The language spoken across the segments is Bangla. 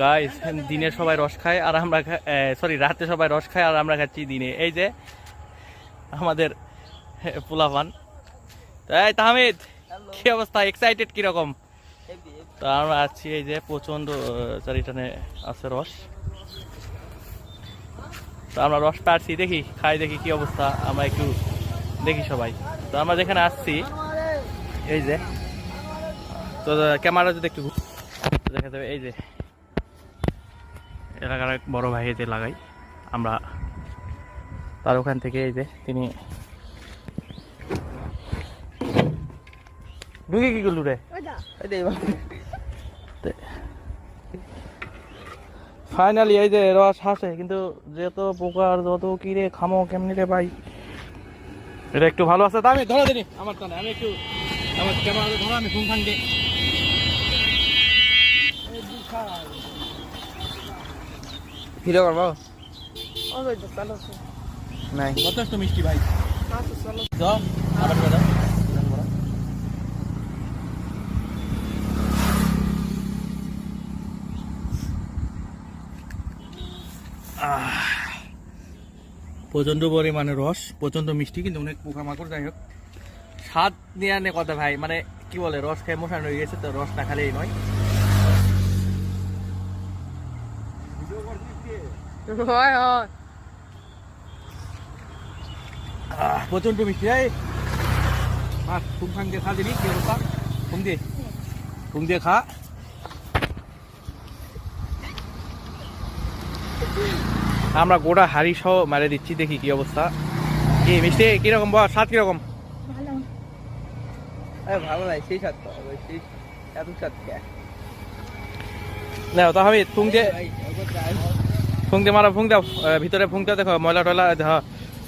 গাইস দিনে সবাই রস খায় আর আমরা সরি রাতে সবাই রস খায় আর আমরা খাচ্ছি দিনে। এই যে আমাদের পোলাপান। তাই তাহমিদ, কি অবস্থা, এক্সাইটেড কিরকম? তো আমরা আছি, এই যে প্রচন্ড চারিটানে আছে রস। তো আমরা রস পাচ্ছি, দেখি খাই, দেখি কি অবস্থা, আমরা একটু দেখি সবাই। তো আমরা যেখানে আসছি এই যে, তো ক্যামেরা যদি একটু দেখা যাবে, এই যে এলাকার এক বড় ভাই এতে লাগাই আমরা, তার ওখান থেকে এই যে তিনি ঢুকে কি করলু রে? ফাইনালি এই যে রস হাসে, কিন্তু যত পোকার যত কি রে, খামো কেমনি রে ভাই। এটা একটু ভালো আছে, তা আমি ধরে দিনি আমার টানে, আমি একটু আমার ক্যামেরা ধরো, আমি ঘুম ভাঙবে ভিডিও করবো নাই। যথেষ্ট মিষ্টি ভাই, যাও আবার দাদা। প্রচন্ড পরিমাণে রস, প্রচন্ড মিষ্টি, কিন্তু অনেক পোকামাকড়। যাই হোক, স্বাদ নিয়ে আনে কথা ভাই, মানে কি বলে, রস খেয়ে মশান হয়ে গেছে, তো রস না খালেই নয়। প্রচন্ড মিষ্টি। ঘুম দিয়ে খা দিবি, কি অবস্থা? ঘুম দিয়ে খা। আমরা গোটা হাড়ি সহ মারে দিচ্ছি, দেখি কি অবস্থা। কি মিষ্টি কিরকম, বল স্বাদ কিরকম? ভালো লাগে, সেই স্বাদ তো সেই এত স্বাদ নাও তাহলে ফুং দিয়ে মারা, ফুং দাও ভিতরে, ফুং দাও, দেখো ময়লা টয়লা, হ্যাঁ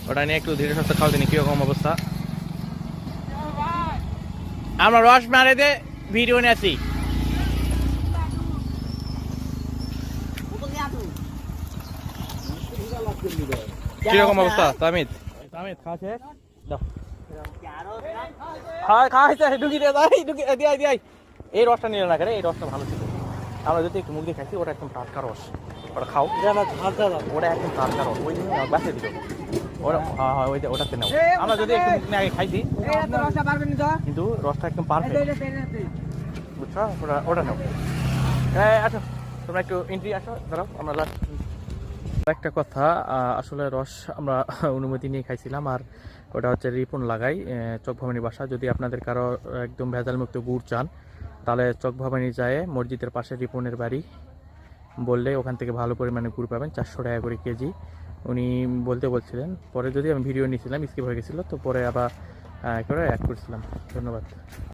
ওটা নিয়ে একটু ধীরে সুস্থে খাও দিনি, কিরকম অবস্থা। আমরা রস মারে দে ভিডিও নিয়ে আসি। কিরকম অবস্থা তামিদ? তামিদ খাচ্ছে দাও, খাইছে ঢুকি দিয়ে এই রসটা নিলে না কেন? এই রসটা ভালো ছিল, আমরা যদি একটু মুখ দিয়ে খাইছি, ওটা একদম টাটকা রস, ওটা খাও, ওটা একদম টাটকা রস, ওই জন্য বাঁচিয়ে দিল ওটা। হ্যাঁ ওই যে ওটাতে নাও, আমরা যদি একটু মুখ নিয়ে আগে খাইছি, কিন্তু রসটা একদম পারফেক্ট, বুঝছো? ওটা নাও। আচ্ছা তোমরা একটু এন্ট্রি আসো, দাঁড়াও আমরা লাস্ট একটা কথা। আসলে রস আমরা অনুমতি নিয়ে খাইছিলাম, আর ওটা হচ্ছে রিপন লাগাই, চক ভবানী বাসা। যদি আপনাদের কারো একদম ভেজালমুক্ত গুড় চান, তাহলে চক ভবানী যায় মসজিদের পাশে রিপনের বাড়ি বললে ওখান থেকে ভালো পরিমাণে গুড় পাবেন, 400 টাকা করে কেজি উনি বলছিলেন। পরে যদি আমি ভিডিও নিয়েছিলাম, স্কিপ হয়ে গেছিলো, তো পরে আবার করে অ্যাড করছিলাম। ধন্যবাদ।